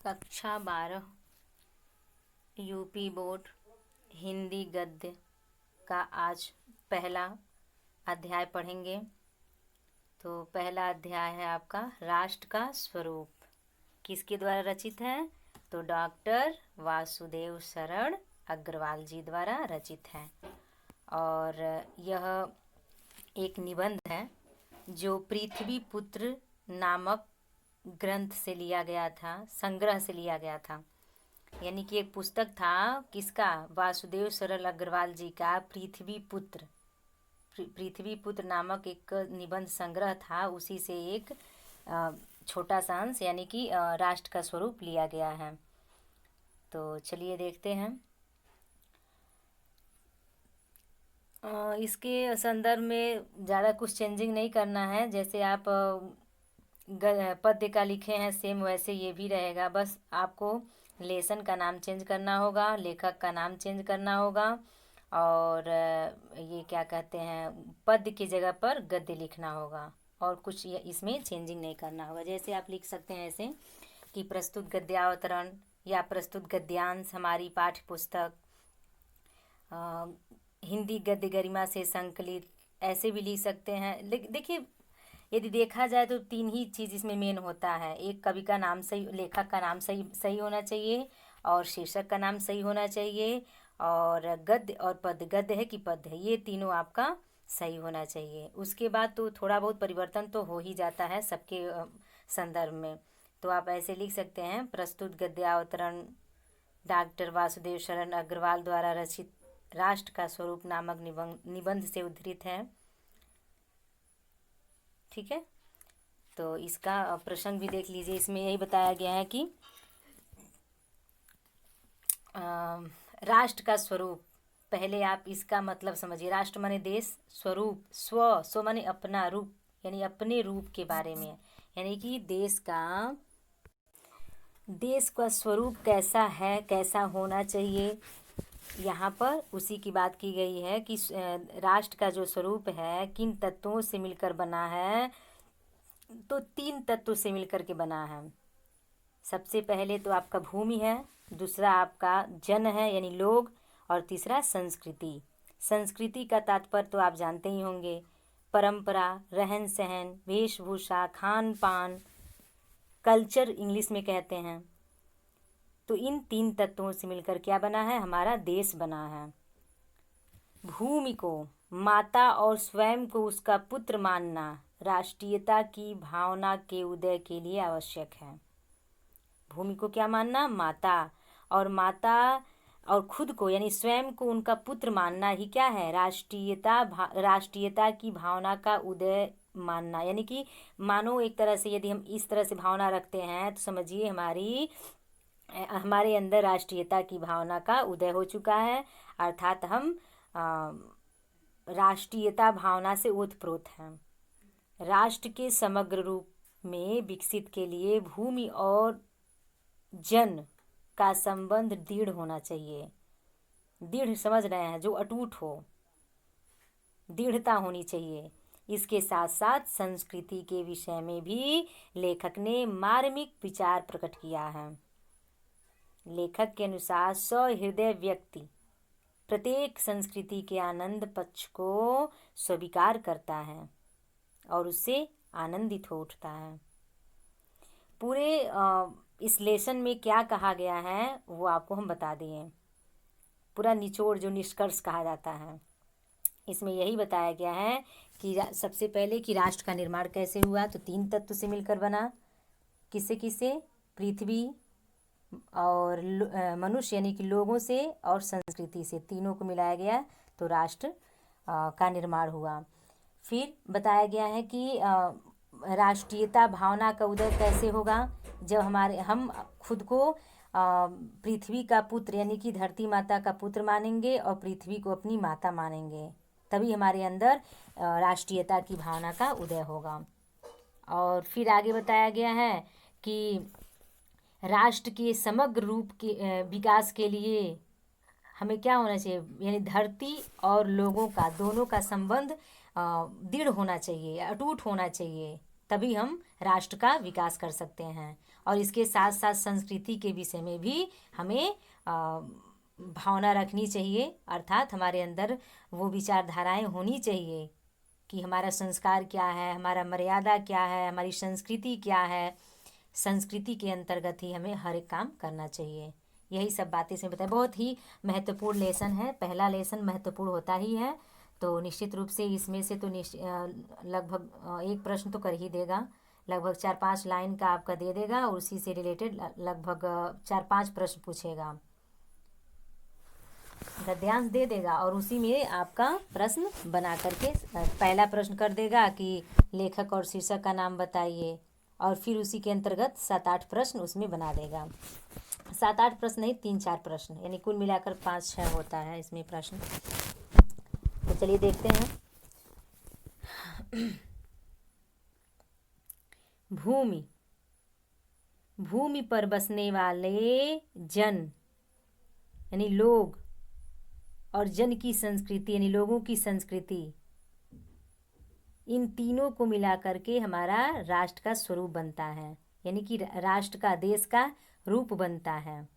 कक्षा 12 UP board Hindi गद्य का आज पहला अध्याय पढ़ेंगे। तो पहला अध्याय है आपका राष्ट्र का स्वरूप। किसके द्वारा रचित है? तो डॉक्टर वासुदेव शरण अग्रवाल जी द्वारा रचित है। और यह एक निबंध है जो पृथ्वी पुत्र नामक ग्रंथ से लिया गया था, संग्रह से लिया गया था। यानी कि एक पुस्तक था किसका? वासुदेव शरण अग्रवाल जी का पृथ्वी पुत्र नामक एक निबंध संग्रह था। उसी से एक छोटा सा अंश यानी कि राष्ट्र का स्वरूप लिया गया है। तो चलिए देखते हैं। इसके संदर्भ में ज़्यादा कुछ चेंजिंग नहीं करना है। जैसे आप पद्य का लिखे हैं सेम वैसे ये भी रहेगा। बस आपको लेसन का नाम चेंज करना होगा, लेखक का नाम चेंज करना होगा और ये क्या कहते हैं, पद्य की जगह पर गद्य लिखना होगा और कुछ इसमें चेंजिंग नहीं करना होगा। जैसे आप लिख सकते हैं ऐसे कि प्रस्तुत गद्यावतरण या प्रस्तुत गद्यांश हमारी पाठ्य पुस्तक हिंदी गद्य गरिमा से संकलित, ऐसे भी लिख सकते हैं। देखिए, यदि देखा जाए तो तीन ही चीज़ इसमें मेन होता है। एक, कवि का नाम सही, लेखक का नाम सही होना चाहिए और शीर्षक का नाम सही होना चाहिए और गद्य और पद्य, गद्य है कि पद्य है, ये तीनों आपका सही होना चाहिए। उसके बाद तो थोड़ा बहुत परिवर्तन तो हो ही जाता है सबके संदर्भ में। तो आप ऐसे लिख सकते हैं, प्रस्तुत गद्यावतरण डॉक्टर वासुदेव शरण अग्रवाल द्वारा रचित राष्ट्र का स्वरूप नामक निबंध से उद्धृत है। ठीक है, तो इसका प्रसंग भी देख लीजिए। इसमें यही बताया गया है कि राष्ट्र का स्वरूप, पहले आप इसका मतलब समझिए। राष्ट्र माने देश, स्वरूप स्व माने अपना, रूप यानी अपने रूप के बारे में, यानी कि देश का स्वरूप कैसा है, कैसा होना चाहिए, यहाँ पर उसी की बात की गई है कि राष्ट्र का जो स्वरूप है किन तत्वों से मिलकर बना है। तो तीन तत्वों से मिलकर के बना है। सबसे पहले तो आपका भूमि है, दूसरा आपका जन है यानी लोग, और तीसरा संस्कृति। संस्कृति का तात्पर्य तो आप जानते ही होंगे, परंपरा, रहन सहन, वेशभूषा, खान पान, कल्चर इंग्लिश में कहते हैं। तो इन तीन तत्वों से मिलकर क्या बना है? हमारा देश बना है। भूमि को माता और स्वयं को उसका पुत्र मानना राष्ट्रीयता की भावना के उदय के लिए आवश्यक है। भूमि को क्या मानना? माता और खुद को यानी स्वयं को उनका पुत्र मानना ही क्या है? राष्ट्रीयता की भावना का उदय मानना। यानी कि मानो एक तरह से यदि हम इस तरह से भावना रखते हैं तो समझिए हमारे अंदर राष्ट्रीयता की भावना का उदय हो चुका है, अर्थात हम राष्ट्रीयता भावना से ओतप्रोत हैं। राष्ट्र के समग्र रूप में विकसित के लिए भूमि और जन का संबंध दृढ़ होना चाहिए। दृढ़ समझ रहे हैं, जो अटूट हो, दृढ़ता होनी चाहिए। इसके साथ साथ संस्कृति के विषय में भी लेखक ने मार्मिक विचार प्रकट किया है। लेखक के अनुसार सहृदय व्यक्ति प्रत्येक संस्कृति के आनंद पक्ष को स्वीकार करता है और उससे आनंदित हो उठता है। पूरे इस लेसन में क्या कहा गया है वो आपको हम बता दिए। पूरा निचोड़ जो निष्कर्ष कहा जाता है, इसमें यही बताया गया है कि सबसे पहले कि राष्ट्र का निर्माण कैसे हुआ। तो तीन तत्व से मिलकर बना। किससे किससे? पृथ्वी और मनुष्य यानी कि लोगों से और संस्कृति से, तीनों को मिलाया गया तो राष्ट्र का निर्माण हुआ। फिर बताया गया है कि राष्ट्रीयता भावना का उदय कैसे होगा? जब हम खुद को पृथ्वी का पुत्र यानी कि धरती माता का पुत्र मानेंगे और पृथ्वी को अपनी माता मानेंगे, तभी हमारे अंदर राष्ट्रीयता की भावना का उदय होगा। और फिर आगे बताया गया है कि राष्ट्र के समग्र रूप के विकास के लिए हमें क्या होना चाहिए, यानी धरती और लोगों का, दोनों का संबंध दृढ़ होना चाहिए, अटूट होना चाहिए। तभी हम राष्ट्र का विकास कर सकते हैं। और इसके साथ साथ संस्कृति के विषय में भी हमें भावना रखनी चाहिए, अर्थात हमारे अंदर वो विचारधाराएं होनी चाहिए कि हमारा संस्कार क्या है, हमारा मर्यादा क्या है, हमारी संस्कृति क्या है। संस्कृति के अंतर्गत ही हमें हर एक काम करना चाहिए। यही सब बातें से बताएं। बहुत ही महत्वपूर्ण लेसन है, पहला लेसन महत्वपूर्ण होता ही है। तो निश्चित रूप से इसमें से तो लगभग एक प्रश्न तो कर ही देगा, लगभग 4-5 लाइन का आपका दे देगा और उसी से रिलेटेड लगभग 4-5 प्रश्न पूछेगा, गद्यांश दे देगा और उसी में आपका प्रश्न बना करके पहला प्रश्न कर देगा कि लेखक और शीर्षक का नाम बताइए, और फिर उसी के अंतर्गत 7-8 प्रश्न उसमें बना देगा। 7-8 प्रश्न नहीं, 3-4 प्रश्न, यानी कुल मिलाकर 5-6 होता है इसमें प्रश्न। तो चलिए देखते हैं। भूमि, भूमि पर बसने वाले जन यानी लोग, और जन की संस्कृति यानी लोगों की संस्कृति, इन तीनों को मिलाकर के हमारा राष्ट्र का स्वरूप बनता है, यानी कि राष्ट्र का, देश का रूप बनता है।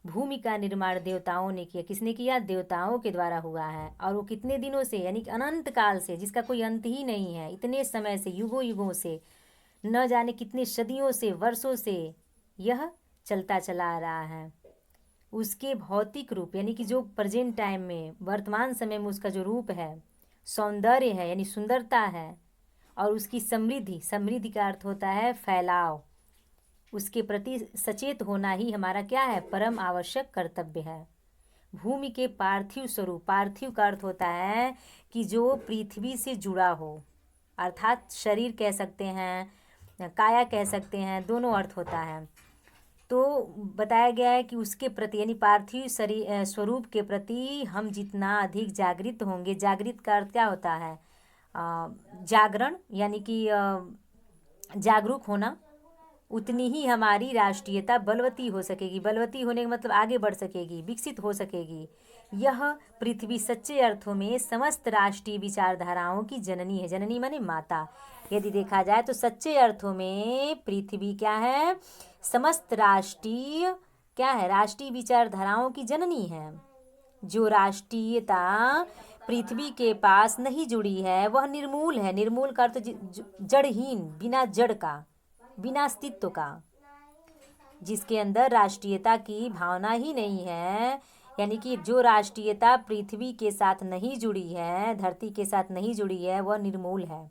भूमि का निर्माण देवताओं ने किया। किसने किया? देवताओं के द्वारा हुआ है। और वो कितने दिनों से, यानी कि अनंत काल से, जिसका कोई अंत ही नहीं है, इतने समय से, युगों युगों से, न जाने कितने सदियों से, वर्षों से यह चलता चला आ रहा है। उसके भौतिक रूप यानी कि जो प्रेजेंट टाइम में, वर्तमान समय में उसका जो रूप है, सौंदर्य है यानी सुंदरता है, और उसकी समृद्धि, समृद्धि का अर्थ होता है फैलाव, उसके प्रति सचेत होना ही हमारा क्या है? परम आवश्यक कर्तव्य है। भूमि के पार्थिव स्वरूप, पार्थिव का अर्थ होता है कि जो पृथ्वी से जुड़ा हो, अर्थात शरीर कह सकते हैं, काया कह सकते हैं, दोनों अर्थ होता है। तो बताया गया है कि उसके प्रति यानी पार्थिव शरीर स्वरूप के प्रति हम जितना अधिक जागृत होंगे, जागृत का अर्थ क्या होता है? जागरण यानी कि जागरूक होना, उतनी ही हमारी राष्ट्रीयता बलवती हो सकेगी। बलवती होने का मतलब आगे बढ़ सकेगी, विकसित हो सकेगी। यह पृथ्वी सच्चे अर्थों में समस्त राष्ट्रीय विचारधाराओं की जननी है। जननी माने माता। यदि देखा जाए तो सच्चे अर्थों में पृथ्वी क्या है? समस्त राष्ट्रीय क्या है? राष्ट्रीय विचारधाराओं की जननी है। जो राष्ट्रीयता पृथ्वी के पास नहीं जुड़ी है वह निर्मूल है। निर्मूल का अर्थ जड़हीन, बिना जड़ का, बिना अस्तित्व का। जिसके अंदर राष्ट्रीयता की भावना ही नहीं है, यानी कि जो राष्ट्रीयता पृथ्वी के साथ नहीं जुड़ी है, धरती के साथ नहीं जुड़ी है, वह निर्मूल है।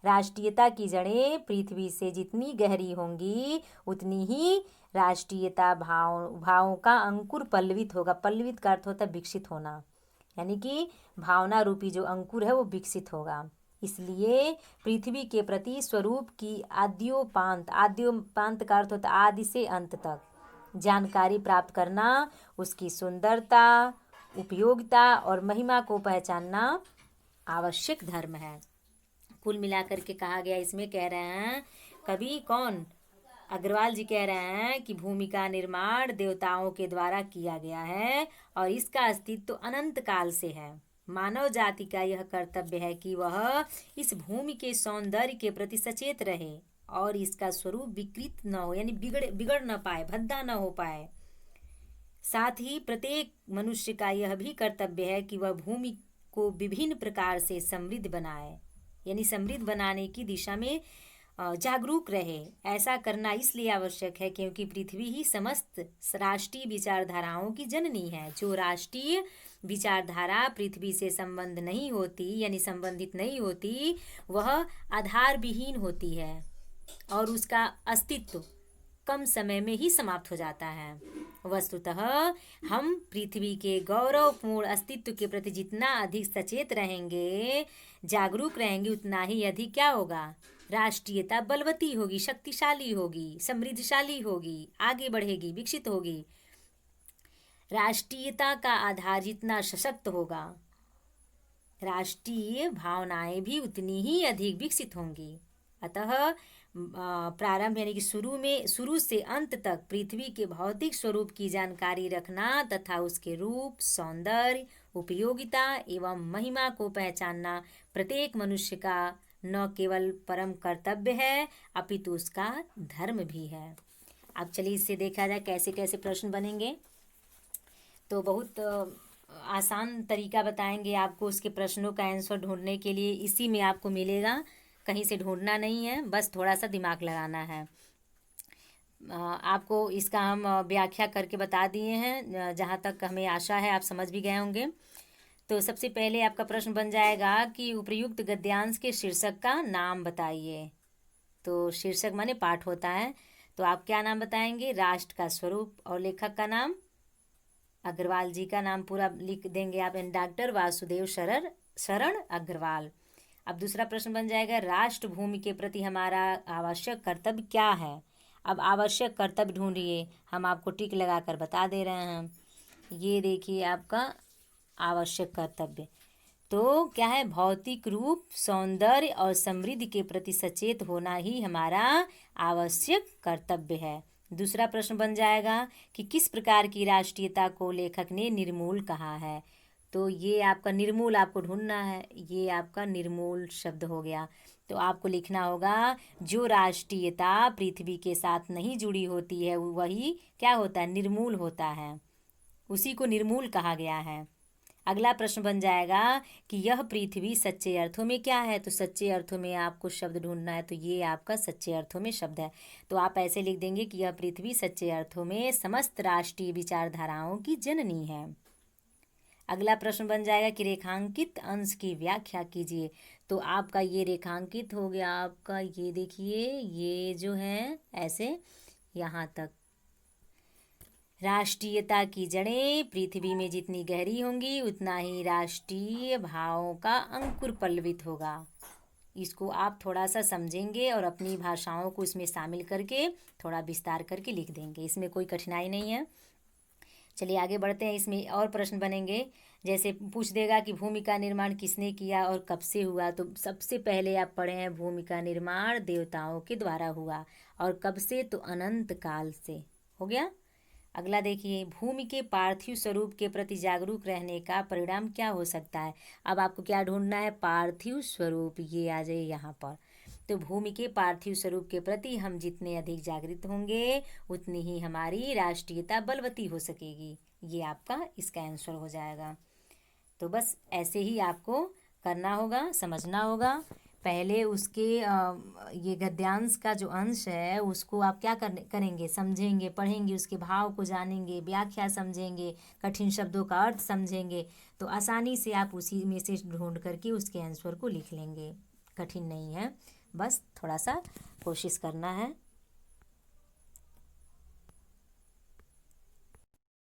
राष्ट्रीयता की जड़ें पृथ्वी से जितनी गहरी होंगी उतनी ही राष्ट्रीयता भावों का अंकुर पल्लवित होगा। पल्लवित का अर्थ होता है विकसित होना, यानी कि भावना रूपी जो अंकुर है वो विकसित होगा। इसलिए पृथ्वी के प्रति स्वरूप की आद्योपांत, आद्योपांत का अर्थ होता है आदि से अंत तक जानकारी प्राप्त करना, उसकी सुंदरता, उपयोगिता और महिमा को पहचानना आवश्यक धर्म है। कुल मिलाकर के कहा गया, इसमें कह रहे हैं कवि कौन? अग्रवाल जी कह रहे हैं कि भूमि का निर्माण देवताओं के द्वारा किया गया है और इसका अस्तित्व अनंत काल से है। मानव जाति का यह कर्तव्य है कि वह इस भूमि के सौंदर्य के प्रति सचेत रहे और इसका स्वरूप विकृत न हो, यानी बिगड़ न पाए, भद्दा न हो पाए। साथ ही प्रत्येक मनुष्य का यह भी कर्तव्य है कि वह भूमि को विभिन्न प्रकार से समृद्ध बनाए, यानी समृद्ध बनाने की दिशा में जागरूक रहे। ऐसा करना इसलिए आवश्यक है क्योंकि पृथ्वी ही समस्त राष्ट्रीय विचारधाराओं की जननी है। जो राष्ट्रीय विचारधारा पृथ्वी से संबंध नहीं होती, यानी संबंधित नहीं होती, वह आधार विहीन होती है और उसका अस्तित्व कम समय में ही समाप्त हो जाता है। वस्तुतः हम पृथ्वी के गौरवपूर्ण अस्तित्व के प्रति जितना अधिक सचेत रहेंगे, जागरूक रहेंगे, उतना ही अधिक क्या होगा? राष्ट्रीयता बलवती होगी, शक्तिशाली होगी, समृद्धशाली होगी, आगे बढ़ेगी, विकसित होगी। राष्ट्रीयता का आधार जितना सशक्त होगा, राष्ट्रीय भावनाएं भी उतनी ही अधिक विकसित होंगी। अतः प्रारंभ यानी कि शुरू से अंत तक पृथ्वी के भौतिक स्वरूप की जानकारी रखना तथा उसके रूप, सौंदर्य, उपयोगिता एवं महिमा को पहचानना प्रत्येक मनुष्य का न केवल परम कर्तव्य है अपितु उसका धर्म भी है। अब चलिए इससे देखा जाए कैसे कैसे प्रश्न बनेंगे। तो बहुत आसान तरीका बताएंगे आपको उसके प्रश्नों का आंसर ढूंढने के लिए। इसी में आपको मिलेगा, कहीं से ढूंढना नहीं है, बस थोड़ा सा दिमाग लगाना है। आपको इसका हम व्याख्या करके बता दिए हैं, जहाँ तक हमें आशा है आप समझ भी गए होंगे। तो सबसे पहले आपका प्रश्न बन जाएगा कि उपर्युक्त गद्यांश के शीर्षक का नाम बताइए। तो शीर्षक माने पाठ होता है, तो आप क्या नाम बताएंगे? राष्ट्र का स्वरूप। और लेखक का नाम? अग्रवाल जी का नाम पूरा लिख देंगे आप, डॉक्टर वासुदेव शरण अग्रवाल। अब दूसरा प्रश्न बन जाएगा, राष्ट्र भूमि के प्रति हमारा आवश्यक कर्तव्य क्या है? अब आवश्यक कर्तव्य ढूंढिए, हम आपको टिक लगा कर बता दे रहे हैं। ये देखिए आपका आवश्यक कर्तव्य तो क्या है? भौतिक रूप, सौंदर्य और समृद्धि के प्रति सचेत होना ही हमारा आवश्यक कर्तव्य है। दूसरा प्रश्न बन जाएगा कि किस प्रकार की राष्ट्रीयता को लेखक ने निर्मूल कहा है? तो ये आपका निर्मूल आपको ढूंढना है, ये आपका निर्मूल शब्द हो गया। तो आपको लिखना होगा, जो राष्ट्रीयता पृथ्वी के साथ नहीं जुड़ी होती है वही क्या होता है? निर्मूल होता है, उसी को निर्मूल कहा गया है। अगला प्रश्न बन जाएगा कि यह पृथ्वी सच्चे अर्थों में क्या है? तो सच्चे अर्थों में आपको शब्द ढूंढना है, तो ये आपका सच्चे अर्थों में शब्द है। तो आप ऐसे लिख देंगे कि यह पृथ्वी सच्चे अर्थों में समस्त राष्ट्रीय विचारधाराओं की जननी है। अगला प्रश्न बन जाएगा कि रेखांकित अंश की व्याख्या कीजिए। तो आपका ये रेखांकित हो गया, आपका ये देखिए, ये जो है ऐसे यहाँ तक। राष्ट्रीयता की जड़ें पृथ्वी में जितनी गहरी होंगी उतना ही राष्ट्रीय भावों का अंकुर पल्लवित होगा। इसको आप थोड़ा सा समझेंगे और अपनी भाषाओं को इसमें शामिल करके थोड़ा विस्तार करके लिख देंगे, इसमें कोई कठिनाई नहीं है। चलिए आगे बढ़ते हैं। इसमें और प्रश्न बनेंगे, जैसे पूछ देगा कि भूमि का निर्माण किसने किया और कब से हुआ? तो सबसे पहले आप पढ़े हैं भूमि का निर्माण देवताओं के द्वारा हुआ, और कब से? तो अनंत काल से हो गया। अगला देखिए, भूमि के पार्थिव स्वरूप के प्रति जागरूक रहने का परिणाम क्या हो सकता है? अब आपको क्या ढूंढना है? पार्थिव स्वरूप, ये आ जाए यहाँ पर। तो भूमि के पार्थिव स्वरूप के प्रति हम जितने अधिक जागृत होंगे उतनी ही हमारी राष्ट्रीयता बलवती हो सकेगी। ये आपका इसका आंसर हो जाएगा। तो बस ऐसे ही आपको करना होगा, समझना होगा। पहले उसके ये गद्यांश का जो अंश है उसको आप क्या करेंगे? समझेंगे, पढ़ेंगे, उसके भाव को जानेंगे, व्याख्या समझेंगे, कठिन शब्दों का अर्थ समझेंगे, तो आसानी से आप उसी में से ढूंढ करके उसके आंसर को लिख लेंगे। कठिन नहीं है, बस थोड़ा सा कोशिश करना है।